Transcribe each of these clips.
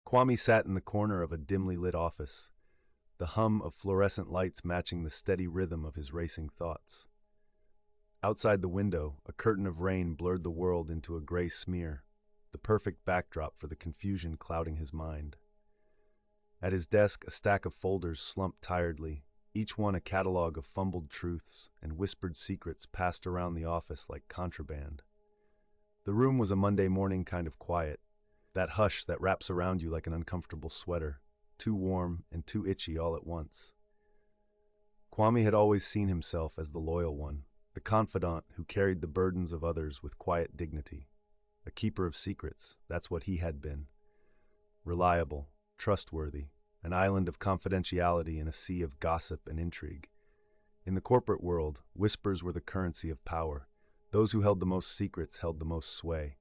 Kwame sat in the corner of a dimly lit office, the hum of fluorescent lights matching the steady rhythm of his racing thoughts. Outside the window, a curtain of rain blurred the world into a gray smear, the perfect backdrop for the confusion clouding his mind. At his desk, a stack of folders slumped tiredly, each one a catalog of fumbled truths and whispered secrets passed around the office like contraband. The room was a Monday morning kind of quiet, that hush that wraps around you like an uncomfortable sweater, too warm and too itchy all at once. Kwame had always seen himself as the loyal one, the confidant who carried the burdens of others with quiet dignity. A keeper of secrets, that's what he had been. Reliable, trustworthy, an island of confidentiality in a sea of gossip and intrigue. In the corporate world, whispers were the currency of power. Those who held the most secrets held the most sway.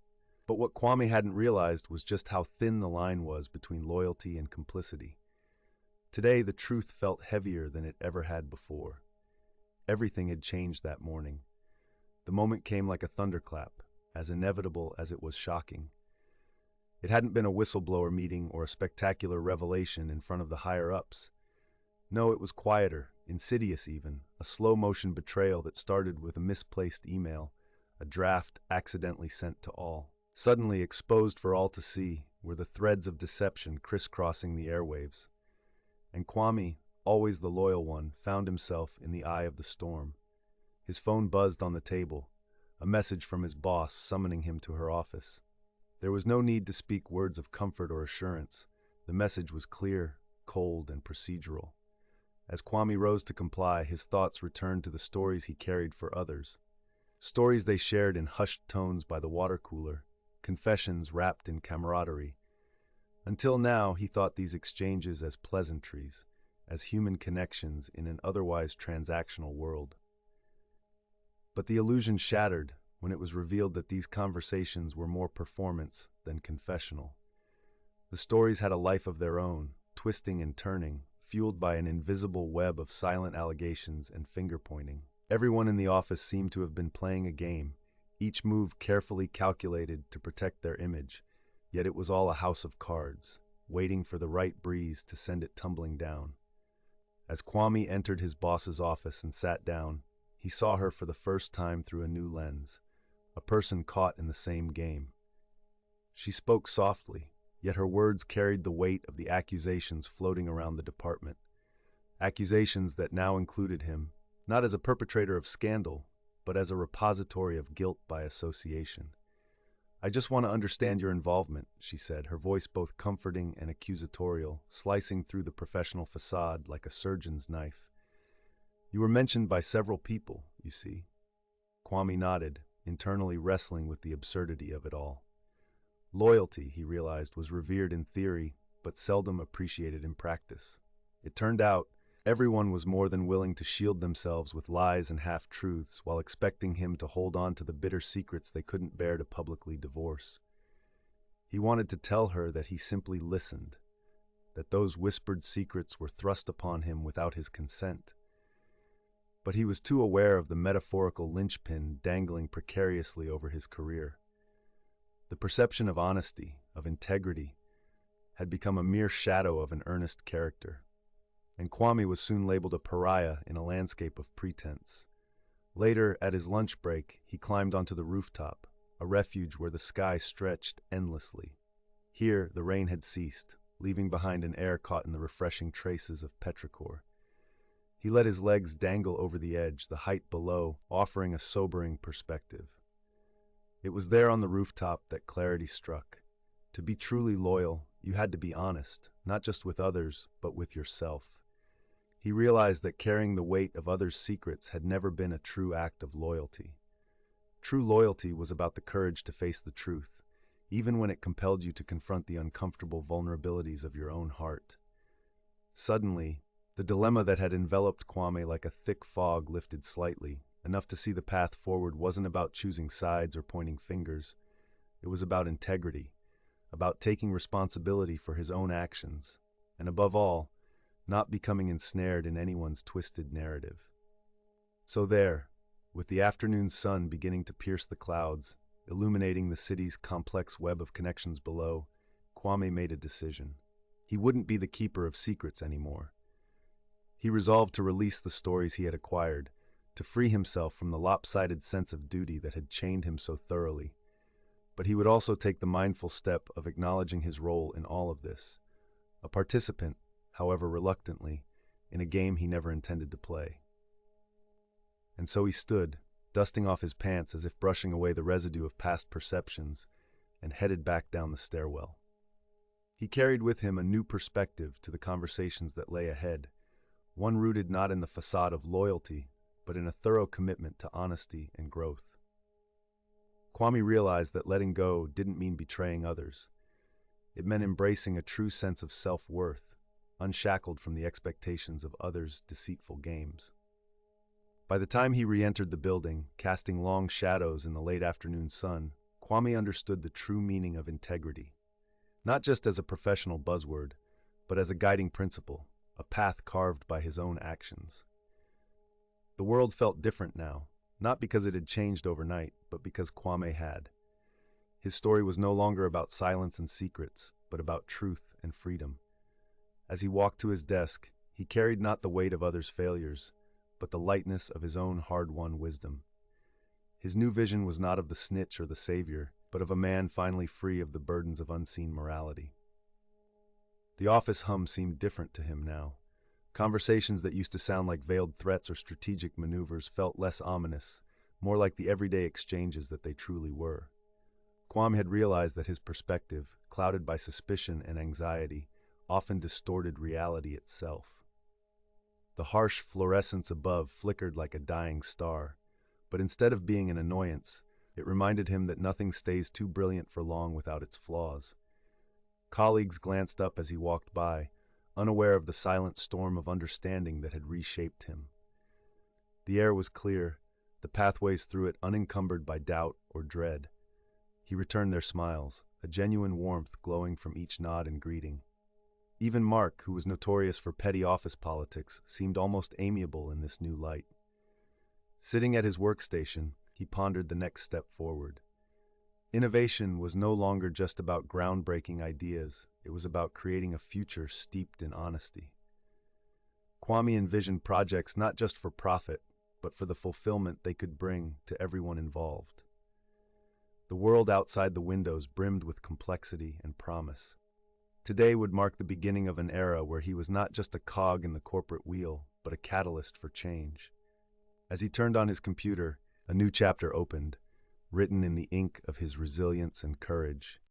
But what Kwame hadn't realized was just how thin the line was between loyalty and complicity. Today, the truth felt heavier than it ever had before. Everything had changed that morning. The moment came like a thunderclap, as inevitable as it was shocking. It hadn't been a whistleblower meeting or a spectacular revelation in front of the higher-ups. No, it was quieter, insidious even, a slow-motion betrayal that started with a misplaced email, a draft accidentally sent to all. Suddenly exposed for all to see were the threads of deception crisscrossing the airwaves. And Kwame, always the loyal one, found himself in the eye of the storm. His phone buzzed on the table, a message from his boss summoning him to her office. There was no need to speak words of comfort or assurance. The message was clear, cold, and procedural. As Kwame rose to comply, his thoughts returned to the stories he carried for others. Stories they shared in hushed tones by the water cooler, confessions wrapped in camaraderie. Until now, he thought these exchanges as pleasantries, as human connections in an otherwise transactional world. But the illusion shattered when it was revealed that these conversations were more performance than confessional. The stories had a life of their own, twisting and turning, fueled by an invisible web of silent allegations and finger-pointing. Everyone in the office seemed to have been playing a game, each move carefully calculated to protect their image, yet it was all a house of cards, waiting for the right breeze to send it tumbling down. As Kwame entered his boss's office and sat down, he saw her for the first time through a new lens, a person caught in the same game. She spoke softly, yet her words carried the weight of the accusations floating around the department. Accusations that now included him, not as a perpetrator of scandal, but as a repository of guilt by association. "I just want to understand your involvement," she said, her voice both comforting and accusatorial, slicing through the professional facade like a surgeon's knife. "You were mentioned by several people, you see." Kwame nodded, internally wrestling with the absurdity of it all. Loyalty, he realized, was revered in theory, but seldom appreciated in practice. It turned out, everyone was more than willing to shield themselves with lies and half-truths while expecting him to hold on to the bitter secrets they couldn't bear to publicly divorce. He wanted to tell her that he simply listened, that those whispered secrets were thrust upon him without his consent. But he was too aware of the metaphorical linchpin dangling precariously over his career. The perception of honesty, of integrity, had become a mere shadow of an earnest character. And Kwame was soon labeled a pariah in a landscape of pretense. Later, at his lunch break, he climbed onto the rooftop, a refuge where the sky stretched endlessly. Here, the rain had ceased, leaving behind an air caught in the refreshing traces of petrichor. He let his legs dangle over the edge, the height below, offering a sobering perspective. It was there on the rooftop that clarity struck. To be truly loyal, you had to be honest, not just with others, but with yourself. He realized that carrying the weight of others' secrets had never been a true act of loyalty. True loyalty was about the courage to face the truth, even when it compelled you to confront the uncomfortable vulnerabilities of your own heart. Suddenly, the dilemma that had enveloped Kwame like a thick fog lifted slightly. Enough to see the path forward wasn't about choosing sides or pointing fingers. It was about integrity, about taking responsibility for his own actions, and above all, not becoming ensnared in anyone's twisted narrative. So there, with the afternoon sun beginning to pierce the clouds, illuminating the city's complex web of connections below, Kwame Kwame made a decision. He wouldn't be the keeper of secrets anymore. He resolved to release the stories he had acquired, to free himself from the lopsided sense of duty that had chained him so thoroughly. But he would also take the mindful step of acknowledging his role in all of this, a participant, however reluctantly, in a game he never intended to play. And so he stood, dusting off his pants as if brushing away the residue of past perceptions, and headed back down the stairwell. He carried with him a new perspective to the conversations that lay ahead, one rooted not in the facade of loyalty, but in a thorough commitment to honesty and growth. Kwame realized that letting go didn't mean betraying others. It meant embracing a true sense of self-worth, unshackled from the expectations of others' deceitful games. By the time he re-entered the building, casting long shadows in the late afternoon sun, Kwame understood the true meaning of integrity, not just as a professional buzzword, but as a guiding principle, a path carved by his own actions. The world felt different now, not because it had changed overnight, but because Kwame had. His story was no longer about silence and secrets, but about truth and freedom. As he walked to his desk, he carried not the weight of others' failures, but the lightness of his own hard-won wisdom. His new vision was not of the snitch or the savior, but of a man finally free of the burdens of unseen morality. The office hum seemed different to him now. Conversations that used to sound like veiled threats or strategic maneuvers felt less ominous, more like the everyday exchanges that they truly were. Kwame had realized that his perspective, clouded by suspicion and anxiety, often distorted reality itself. The harsh fluorescence above flickered like a dying star, but instead of being an annoyance, it reminded him that nothing stays too brilliant for long without its flaws. Colleagues glanced up as he walked by, unaware of the silent storm of understanding that had reshaped him. The air was clear, the pathways through it unencumbered by doubt or dread. He returned their smiles, a genuine warmth glowing from each nod and greeting. Even Mark, who was notorious for petty office politics, seemed almost amiable in this new light. Sitting at his workstation, he pondered the next step forward. Innovation was no longer just about groundbreaking ideas, it was about creating a future steeped in honesty. Kwame envisioned projects not just for profit, but for the fulfillment they could bring to everyone involved. The world outside the windows brimmed with complexity and promise. Today would mark the beginning of an era where he was not just a cog in the corporate wheel, but a catalyst for change. As he turned on his computer, a new chapter opened, written in the ink of his resilience and courage.